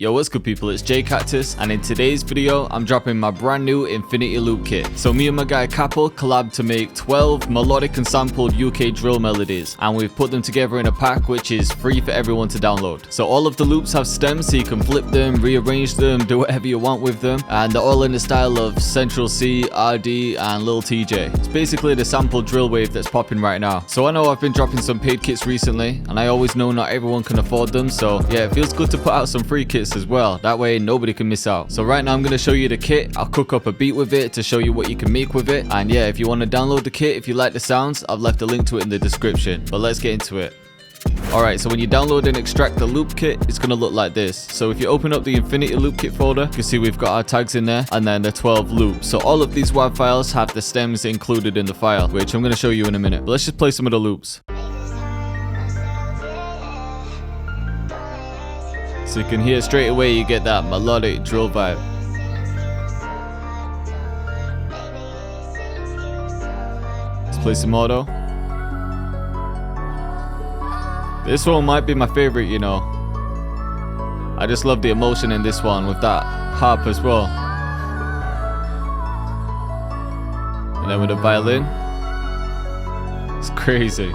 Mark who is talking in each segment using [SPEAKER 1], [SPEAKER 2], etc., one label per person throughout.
[SPEAKER 1] Yo, what's good people, it's J Cactus, and in today's video I'm dropping my brand new Infinity Loop kit. So me and my guy Capel collabed to make 12 melodic and sampled UK drill melodies, and we've put them together in a pack which is free for everyone to download. So all of the loops have stems so you can flip them, rearrange them, do whatever you want with them, and they're all in the style of Central C, RD and Lil TJ. It's basically the sampled drill wave that's popping right now. So I know I've been dropping some paid kits recently, and I always know not everyone can afford them, so yeah, it feels good to put out some free kits as well. That way nobody can miss out. So right now I'm going to show you the kit. I'll cook up a beat with it to show you what you can make with it. And yeah, if you want to download the kit, if you like the sounds, I've left a link to it in the description. But let's get into it. Alright, so when you download and extract the loop kit, it's going to look like this. So if you open up the Infinity Loop Kit folder, you can see we've got our tags in there and then the 12 loops. So all of these WAV files have the stems included in the file, which I'm going to show you in a minute. But let's just play some of the loops. So you can hear straight away you get that melodic drill vibe. Let's play some more though. This one might be my favorite, you know. I just love the emotion in this one with that harp as well. And then with the violin. It's crazy.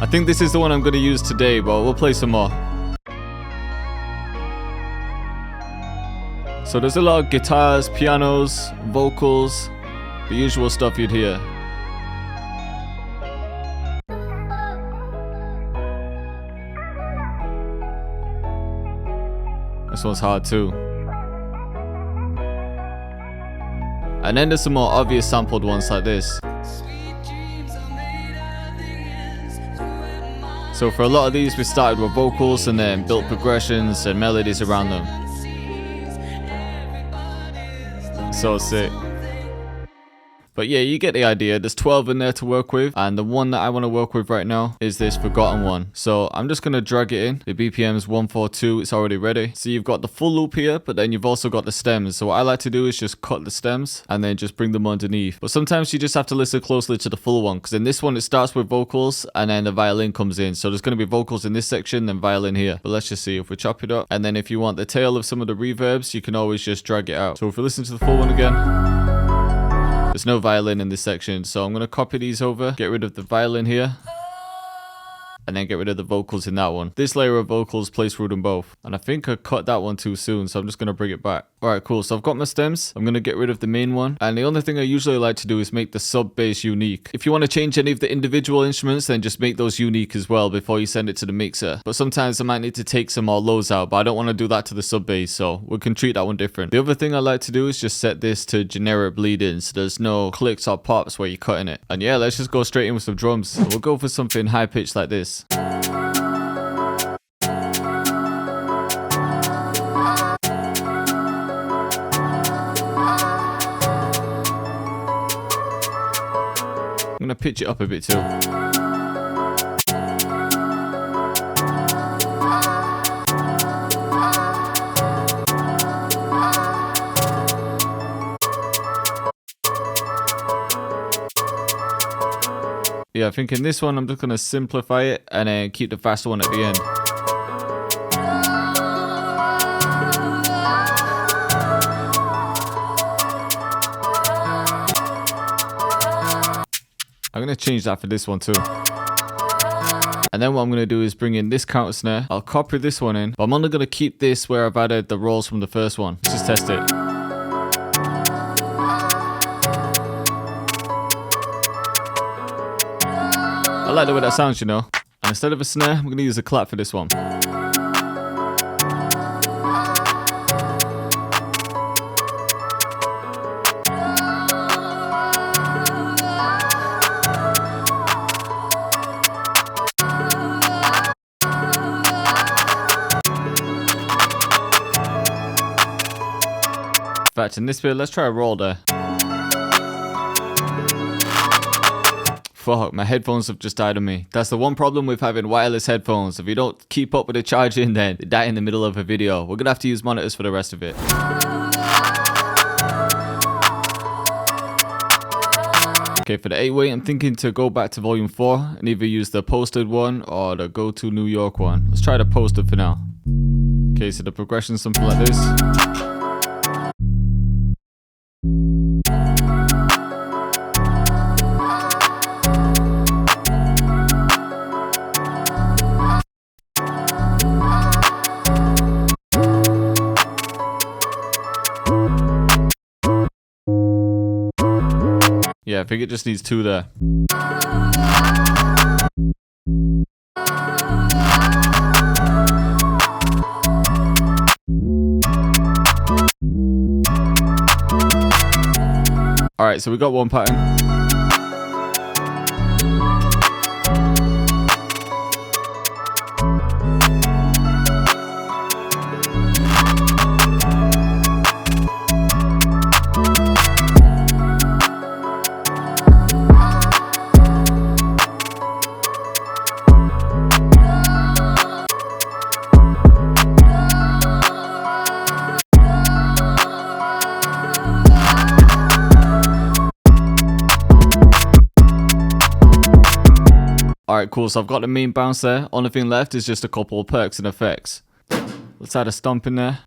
[SPEAKER 1] I think this is the one I'm going to use today, but we'll play some more. So there's a lot of guitars, pianos, vocals, the usual stuff you'd hear. This one's hard too. And then there's some more obvious sampled ones like this. So for a lot of these we started with vocals and then built progressions and melodies around them. So sick. But yeah, you get the idea. There's 12 in there to work with, and the one that I want to work with right now is this forgotten one. So I'm just going to drag it in. The BPM is 142. It's already ready. So you've got the full loop here, but then you've also got the stems. So what I like to do is just cut the stems and then just bring them underneath. But sometimes you just have to listen closely to the full one, because in this one it starts with vocals and then the violin comes in. So there's going to be vocals in this section and violin here. But let's just see if we chop it up. And then if you want the tail of some of the reverbs, you can always just drag it out. So if we listen to the full one again, there's no violin in this section, so I'm going to copy these over, get rid of the violin here, and then get rid of the vocals in that one. This layer of vocals plays through them both, and I think I cut that one too soon, so I'm just going to bring it back. Alright, cool, so I've got my stems. I'm going to get rid of the main one, and the only thing I usually like to do is make the sub bass unique. If you want to change any of the individual instruments, then just make those unique as well before you send it to the mixer. But sometimes I might need to take some more lows out, but I don't want to do that to the sub bass, so we can treat that one different. The other thing I like to do is just set this to generic bleed-in, so there's no clicks or pops where you're cutting it. And yeah, let's just go straight in with some drums. We'll go for something high-pitched like this. I'm going to pitch it up a bit too. Yeah, I think in this one I'm just going to simplify it and then keep the faster one at the end. I'm going to change that for this one too. And then what I'm going to do is bring in this counter snare. I'll copy this one in, but I'm only going to keep this where I've added the rolls from the first one. Let's just test it. I like the way that sounds, you know. And instead of a snare, I'm going to use a clap for this one. In fact, in this bit, let's try a roll there. Fuck, my headphones have just died on me. That's the one problem with having wireless headphones. If you don't keep up with the charging, then they die in the middle of a video. We're gonna have to use monitors for the rest of it. Okay, for the 8-way, I'm thinking to go back to volume 4 and either use the posted one or the go to New York one. Let's try the posted for now. Okay, so the progression is something like this. Yeah, I think it just needs 2 there. Alright, so we got one pattern. Alright, cool, so I've got the main bounce there. Only thing left is just a couple of perks and effects. Let's add a stomp in there.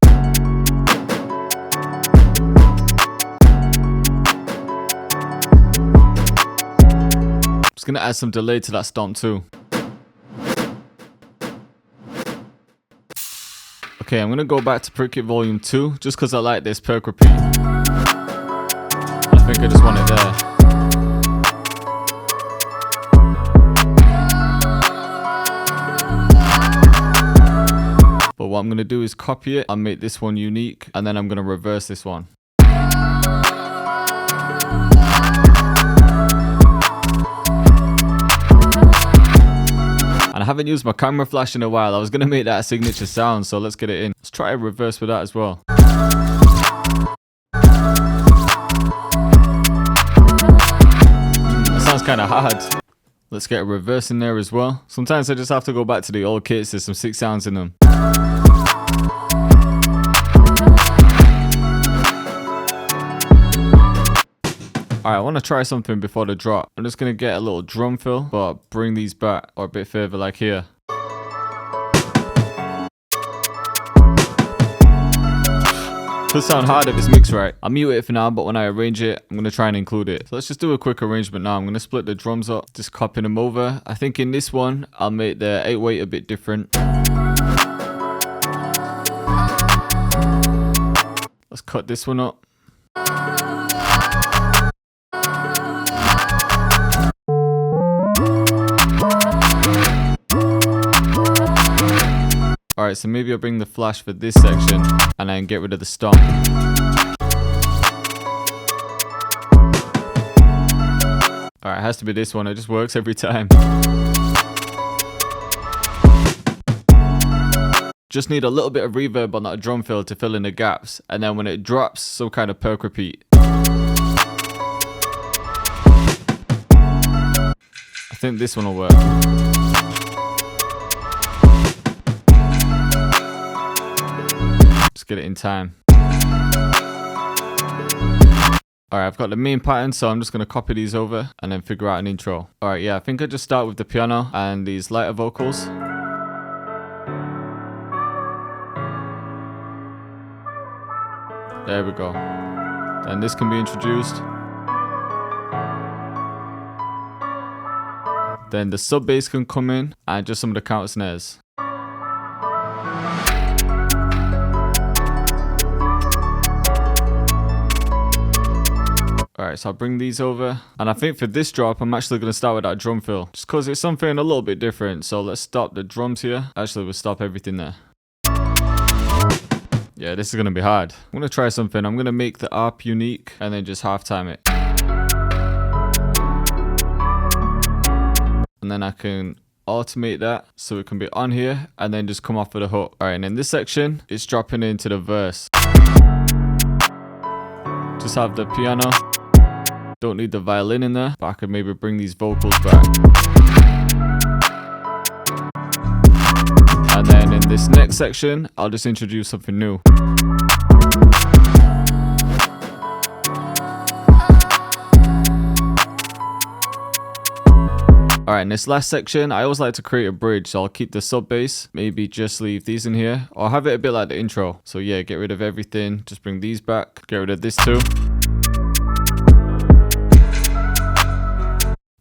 [SPEAKER 1] Just gonna add some delay to that stomp too. Okay, I'm gonna go back to Perc Volume 2 just because I like this perk repeat. I think I just want it there. But what I'm going to do is copy it and make this one unique, and then I'm going to reverse this one. And I haven't used my camera flash in a while. I was going to make that a signature sound, so let's get it in. Let's try a reverse with that as well. That sounds kind of hard. Let's get a reverse in there as well. Sometimes I just have to go back to the old kits. There's some sick sounds in them. Alright, I want to try something before the drop. I'm just going to get a little drum fill, but bring these back or a bit further like here. Could sound hard if it's mixed right. I'll mute it for now, but when I arrange it, I'm going to try and include it. So let's just do a quick arrangement now. I'm going to split the drums up, just copying them over. I think in this one, I'll make the 8-weight a bit different. Let's cut this one up. Alright, so maybe I'll bring the flash for this section and then get rid of the stomp. Alright, it has to be this one. It just works every time. Just need a little bit of reverb on that drum fill to fill in the gaps. And then when it drops, some kind of perk repeat. I think this one will work. Get it in time. Alright, I've got the main pattern, so I'm just going to copy these over and then figure out an intro. Alright, yeah, I think I just start with the piano and these lighter vocals. There we go. Then this can be introduced. Then the sub bass can come in and just some of the counter snares. Alright, so I'll bring these over. And I think for this drop, I'm actually going to start with that drum fill. Just because it's something a little bit different. So let's stop the drums here. Actually, we'll stop everything there. Yeah, this is going to be hard. I'm going to try something. I'm going to make the ARP unique and then just halftime it. And then I can automate that so it can be on here and then just come off with a hook. Alright, and in this section, it's dropping into the verse. Just have the piano. Don't need the violin in there, but I could maybe bring these vocals back. And then in this next section, I'll just introduce something new. Alright, in this last section, I always like to create a bridge. So I'll keep the sub bass, maybe just leave these in here, or have it a bit like the intro. So yeah, get rid of everything, just bring these back, get rid of this too.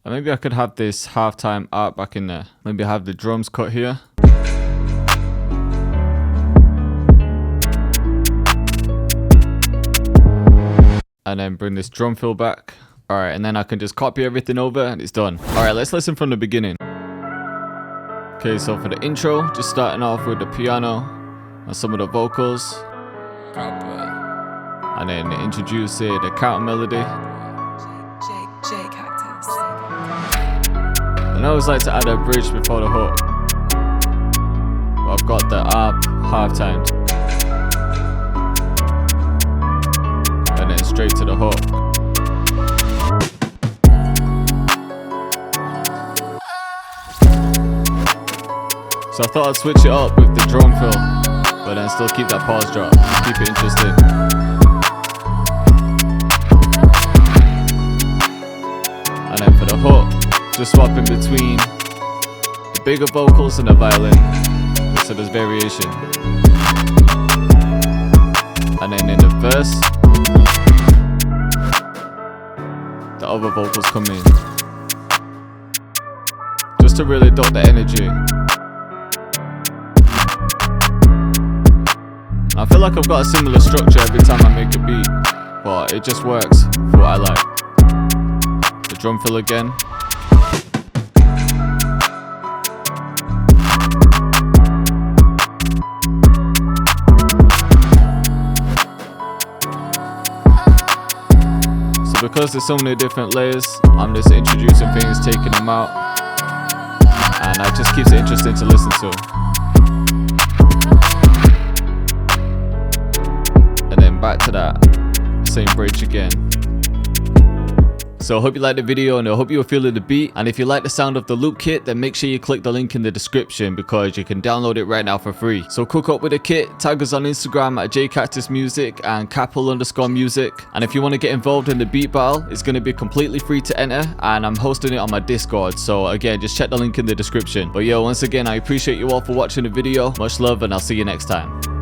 [SPEAKER 1] And maybe I could have this halftime art back in there. Maybe have the drums cut here. And then bring this drum fill back. Alright, and then I can just copy everything over and it's done. Alright, let's listen from the beginning. Okay, so for the intro, just starting off with the piano and some of the vocals. And then introduce the counter melody. And I always like to add a bridge before the hook. But I've got the ARP halftime. And then straight to the hook. So I thought I'd switch it up with the drum fill, but then still keep that pause drop, keep it interesting. And then for the hook, just swapping between the bigger vocals and the violin, so there's variation. And then in the verse, the other vocals come in, just to really duck the energy. I feel like I've got a similar structure every time I make a beat, but it just works for what I like. The drum fill again. So because there's so many different layers, I'm just introducing things, taking them out, and that just keeps it interesting to listen to. Back to that same bridge again. So I hope you liked the video and I hope you were feeling the beat. And if you like the sound of the loop kit, then make sure you click the link in the description because you can download it right now for free. So cook up with the kit, tag us on Instagram at jcactusmusic and capel_music. And if you want to get involved in the beat battle, it's going to be completely free to enter and I'm hosting it on my Discord. So again, just check the link in the description. But yo, once again, I appreciate you all for watching the video. Much love and I'll see you next time.